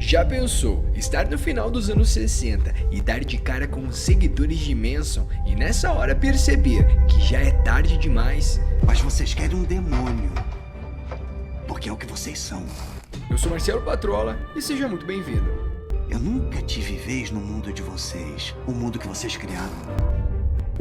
Já pensou estar no final dos anos 60 e dar de cara com os seguidores de Manson e nessa hora perceber que já é tarde demais? Mas vocês querem um demônio, porque é o que vocês são. Eu sou Marcelo Patrola e seja muito bem-vindo. Eu nunca tive vez no mundo de vocês, o mundo que vocês criaram.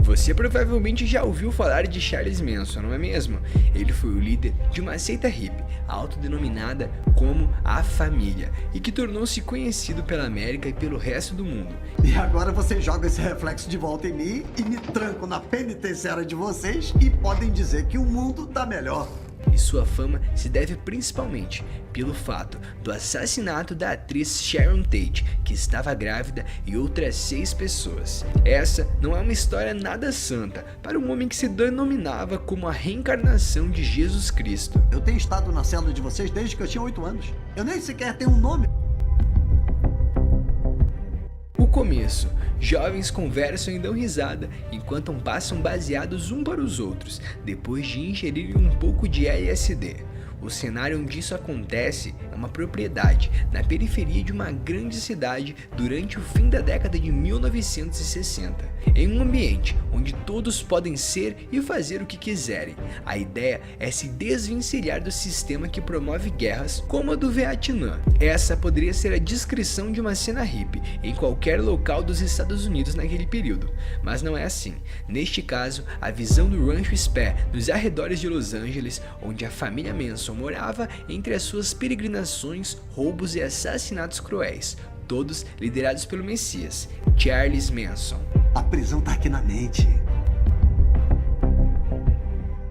Você provavelmente já ouviu falar de Charles Manson, não é mesmo? Ele foi o líder de uma seita hippie, autodenominada como a Família, e que tornou-se conhecido pela América e pelo resto do mundo. E agora vocês jogam esse reflexo de volta em mim e me trancam na penitenciária de vocês e podem dizer que o mundo tá melhor. E sua fama se deve principalmente pelo fato do assassinato da atriz Sharon Tate, que estava grávida, e outras 6 pessoas. Essa não é uma história nada santa para um homem que se denominava como a reencarnação de Jesus Cristo. Eu tenho estado na cela de vocês desde que eu tinha 8 anos. Eu nem sequer tenho um nome. O começo. Jovens conversam e dão risada, enquanto passam baseados um para os outros, depois de ingerirem um pouco de LSD. O cenário onde isso acontece é uma propriedade na periferia de uma grande cidade durante o fim da década de 1960, em um ambiente onde todos podem ser e fazer o que quiserem. A ideia é se desvencilhar do sistema que promove guerras como a do Vietnã. Essa poderia ser a descrição de uma cena hippie em qualquer local dos Estados Unidos naquele período, mas não é assim. Neste caso, a visão do Rancho Spare nos arredores de Los Angeles, onde a família Manson morava entre as suas peregrinações, roubos e assassinatos cruéis, todos liderados pelo Messias, Charles Manson. A prisão tá aqui na mente.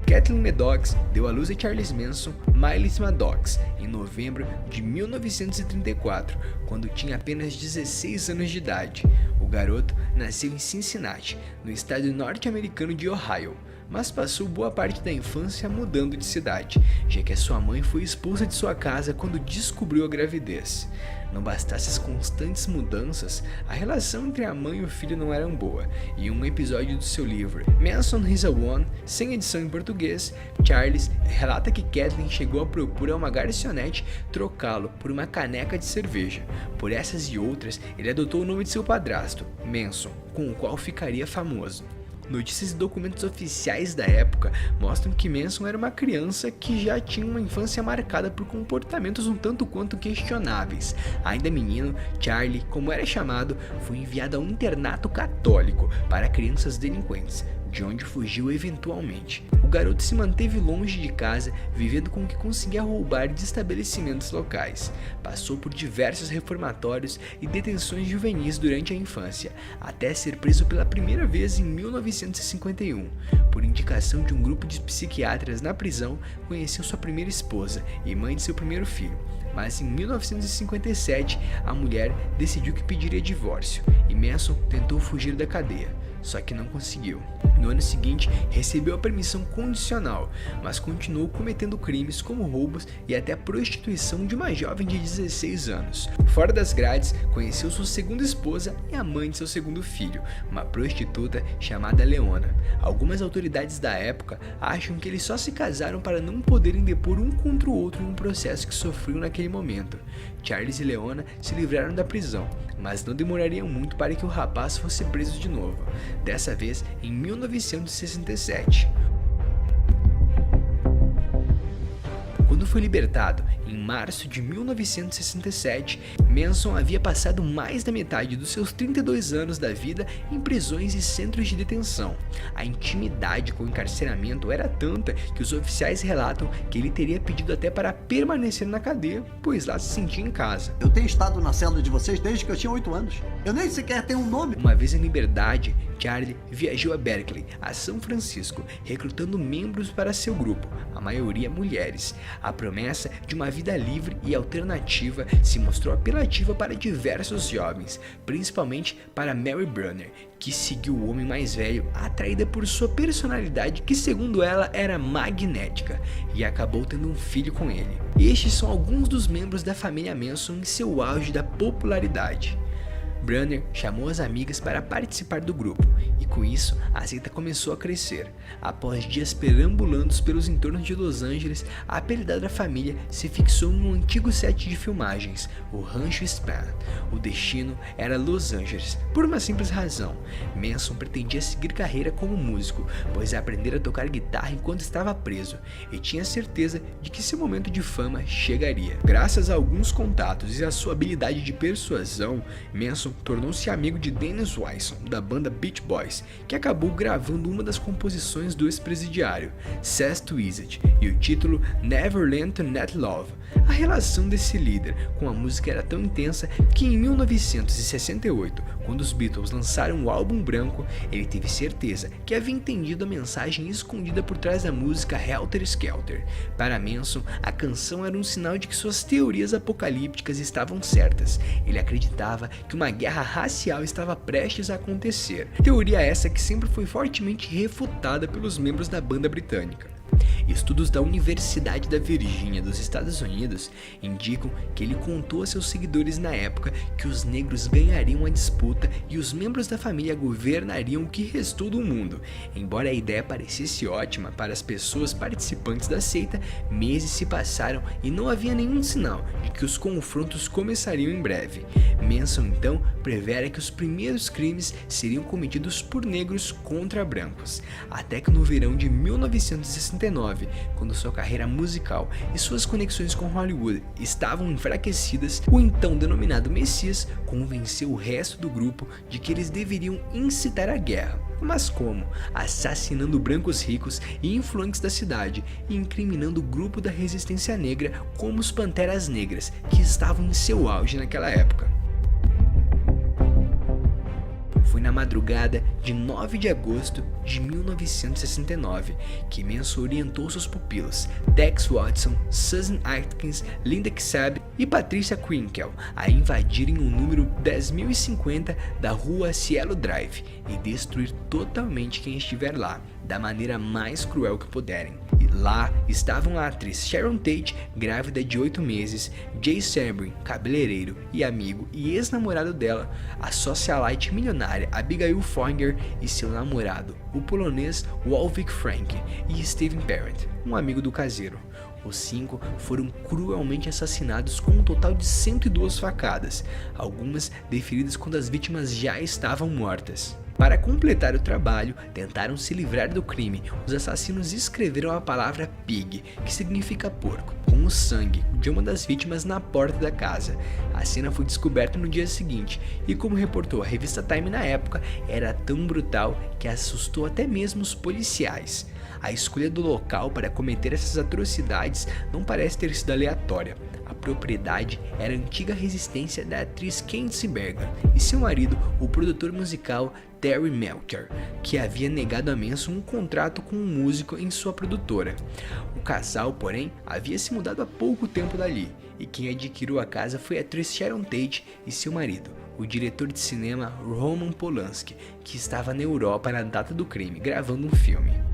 Kathleen Maddox deu à luz a Charles Manson Miles Maddox em novembro de 1934, quando tinha apenas 16 anos de idade. O garoto nasceu em Cincinnati, no estado norte-americano de Ohio, mas passou boa parte da infância mudando de cidade, já que a sua mãe foi expulsa de sua casa quando descobriu a gravidez. Não bastasse as constantes mudanças, a relação entre a mãe e o filho não era boa, e em um episódio do seu livro Manson Is a One, sem edição em português, Charles relata que Kathleen chegou a propor a uma garçonete trocá-lo por uma caneca de cerveja. Por essas e outras, ele adotou o nome de seu padrasto, Manson, com o qual ficaria famoso. Notícias e documentos oficiais da época mostram que Manson era uma criança que já tinha uma infância marcada por comportamentos um tanto quanto questionáveis. Ainda menino, Charlie, como era chamado, foi enviado a um internato católico para crianças delinquentes, de onde fugiu eventualmente. O garoto se manteve longe de casa, vivendo com o que conseguia roubar de estabelecimentos locais. Passou por diversos reformatórios e detenções juvenis durante a infância, até ser preso pela primeira vez em 1951. Por indicação de um grupo de psiquiatras na prisão, conheceu sua primeira esposa e mãe de seu primeiro filho. Mas em 1957, a mulher decidiu que pediria divórcio, e Manson tentou fugir da cadeia, só que não conseguiu. No ano seguinte, recebeu a permissão condicional, mas continuou cometendo crimes como roubos e até prostituição de uma jovem de 16 anos. Fora das grades, conheceu sua segunda esposa e a mãe de seu segundo filho, uma prostituta chamada Leona. Algumas autoridades da época acham que eles só se casaram para não poderem depor um contra o outro em um processo que sofriam naquele momento. Charles e Leona se livraram da prisão, mas não demorariam muito para que o rapaz fosse preso de novo, dessa vez em 1967. Quando foi libertado, em março de 1967, Manson havia passado mais da metade dos seus 32 anos da vida em prisões e centros de detenção. A intimidade com o encarceramento era tanta que os oficiais relatam que ele teria pedido até para permanecer na cadeia, pois lá se sentia em casa. Eu tenho estado na cela de vocês desde que eu tinha 8 anos. Eu nem sequer tenho um nome. Uma vez em liberdade, Charlie viajou a Berkeley, a São Francisco, recrutando membros para seu grupo, a maioria mulheres. A promessa de uma vida livre e alternativa se mostrou apelativa para diversos jovens, principalmente para Mary Brunner, que seguiu o homem mais velho, atraída por sua personalidade que, segundo ela, era magnética, e acabou tendo um filho com ele. Estes são alguns dos membros da família Manson em seu auge da popularidade. Brunner chamou as amigas para participar do grupo, e com isso a seita começou a crescer. Após dias perambulando pelos entornos de Los Angeles, a apelidada família se fixou em um antigo set de filmagens, o Rancho Span. O destino era Los Angeles, por uma simples razão. Manson pretendia seguir carreira como músico, pois aprendera a tocar guitarra enquanto estava preso, e tinha certeza de que seu momento de fama chegaria. Graças a alguns contatos e a sua habilidade de persuasão, Manson tornou-se amigo de Dennis Wilson, da banda Beach Boys, que acabou gravando uma das composições do ex-presidiário, Says to Izzet, e o título Never Learned to Net Love. A relação desse líder com a música era tão intensa que em 1968, quando os Beatles lançaram o álbum branco, ele teve certeza que havia entendido a mensagem escondida por trás da música Helter Skelter. Para Manson, a canção era um sinal de que suas teorias apocalípticas estavam certas. Ele acreditava que uma guerra racial estava prestes a acontecer. Teoria essa que sempre foi fortemente refutada pelos membros da banda britânica. Estudos da Universidade da Virgínia dos Estados Unidos indicam que ele contou a seus seguidores na época que os negros ganhariam a disputa e os membros da família governariam o que restou do mundo. Embora a ideia parecesse ótima para as pessoas participantes da seita, meses se passaram e não havia nenhum sinal de que os confrontos começariam em breve. Manson então prevera que os primeiros crimes seriam cometidos por negros contra brancos, até que no verão de 1969, quando sua carreira musical e suas conexões com Hollywood estavam enfraquecidas, o então denominado Messias convenceu o resto do grupo de que eles deveriam incitar a guerra. Mas como? Assassinando brancos ricos e influentes da cidade e incriminando o grupo da resistência negra como os Panteras Negras, que estavam em seu auge naquela época. Foi na madrugada de 9 de agosto de 1969 que Manson orientou seus pupilos, Tex Watson, Susan Atkins, Linda Kassab e Patricia Krinkel, a invadirem o número 10.050 da rua Cielo Drive e destruir totalmente quem estiver lá, da maneira mais cruel que puderem. E lá estavam a atriz Sharon Tate, grávida de 8 meses, Jay Sebring, cabeleireiro e amigo e ex-namorado dela, a socialite milionária Abigail Fonger e seu namorado, o polonês Walvik Frank, e Steven Parent, um amigo do caseiro. Os 5 foram cruelmente assassinados com um total de 102 facadas, algumas deferidas quando as vítimas já estavam mortas. Para completar o trabalho, tentaram se livrar do crime. Os assassinos escreveram a palavra pig, que significa porco, com o sangue de uma das vítimas na porta da casa. A cena foi descoberta no dia seguinte e, como reportou a revista Time na época, era tão brutal que assustou até mesmo os policiais. A escolha do local para cometer essas atrocidades não parece ter sido aleatória. A propriedade era a antiga residência da atriz Candice Bergen e seu marido, o produtor musical Terry Melcher, que havia negado a Manson um contrato com um músico em sua produtora. O casal, porém, havia se mudado há pouco tempo dali, e quem adquiriu a casa foi a atriz Sharon Tate e seu marido, o diretor de cinema Roman Polanski, que estava na Europa na data do crime, gravando um filme.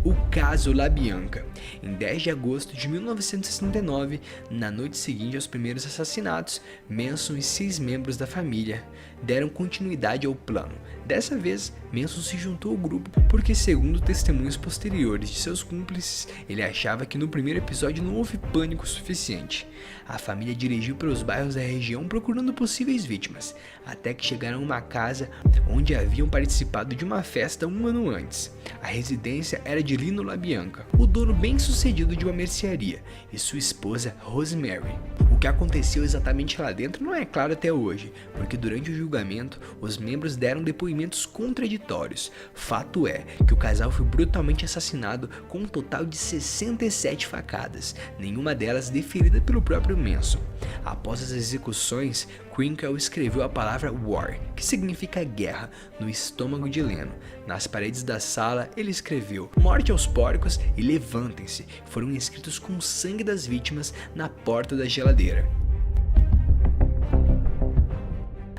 O caso LaBianca. Em 10 de agosto de 1969, na noite seguinte aos primeiros assassinatos, Manson e 6 membros da família deram continuidade ao plano. Dessa vez, Manson se juntou ao grupo porque, segundo testemunhos posteriores de seus cúmplices, ele achava que no primeiro episódio não houve pânico suficiente. A família dirigiu pelos bairros da região procurando possíveis vítimas, até que chegaram a uma casa onde haviam participado de uma festa um ano antes. A residência era de Lino LaBianca, o dono bem-sucedido de uma mercearia, e sua esposa Rosemary. O que aconteceu exatamente lá dentro não é claro até hoje, porque durante o julgamento os membros deram depoimentos contraditórios. Fato é que o casal foi brutalmente assassinado com um total de 67 facadas, nenhuma delas deferida pelo próprio Manson. Após as execuções, Krinkel escreveu a palavra war, que significa guerra, no estômago de Leno. Nas paredes da sala, ele escreveu morte aos porcos e levantem-se, foram escritos com o sangue das vítimas na porta da geladeira.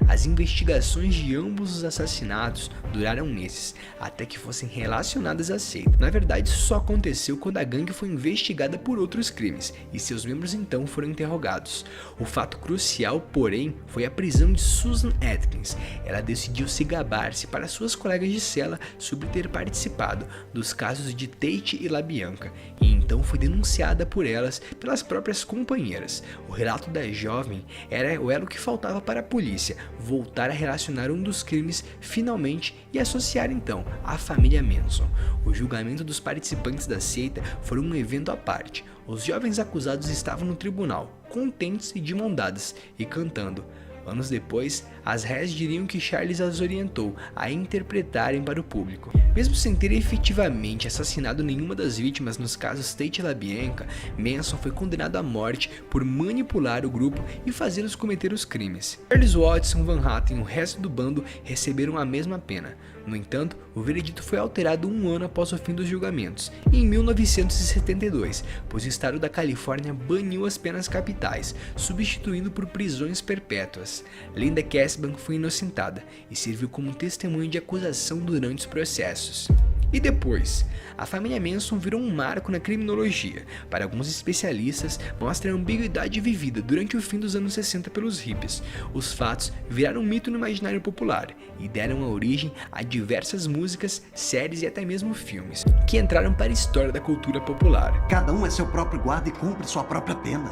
As investigações de ambos os assassinatos duraram meses, até que fossem relacionadas à seita. Na verdade, isso só aconteceu quando a gangue foi investigada por outros crimes, e seus membros então foram interrogados. O fato crucial, porém, foi a prisão de Susan Atkins. Ela decidiu se gabar-se para suas colegas de cela sobre ter participado dos casos de Tate e LaBianca, e então foi denunciada por elas pelas próprias companheiras. O relato da jovem era o elo que faltava para a polícia voltar a relacionar um dos crimes finalmente e associar então a família Manson. O julgamento dos participantes da seita foi um evento à parte. Os jovens acusados estavam no tribunal, contentes e de mão dadas, e cantando. Anos depois, as réis diriam que Charles as orientou a interpretarem para o público. Mesmo sem ter efetivamente assassinado nenhuma das vítimas nos casos Tate e LaBianca, Manson foi condenado à morte por manipular o grupo e fazê-los cometer os crimes. Charles Watson, Van Hatten e o resto do bando receberam a mesma pena. No entanto, o veredito foi alterado um ano após o fim dos julgamentos, em 1972, pois o estado da Califórnia baniu as penas capitais, substituindo por prisões perpétuas. Linda Casban foi inocentada e serviu como testemunha de acusação durante os processos. E depois? A família Manson virou um marco na criminologia. Para alguns especialistas, mostra a ambiguidade vivida durante o fim dos anos 60 pelos hippies. Os fatos viraram um mito no imaginário popular e deram a origem a diversas músicas, séries e até mesmo filmes, que entraram para a história da cultura popular. Cada um é seu próprio guarda e cumpre sua própria pena.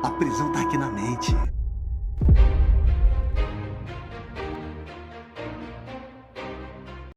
A prisão tá aqui na mente.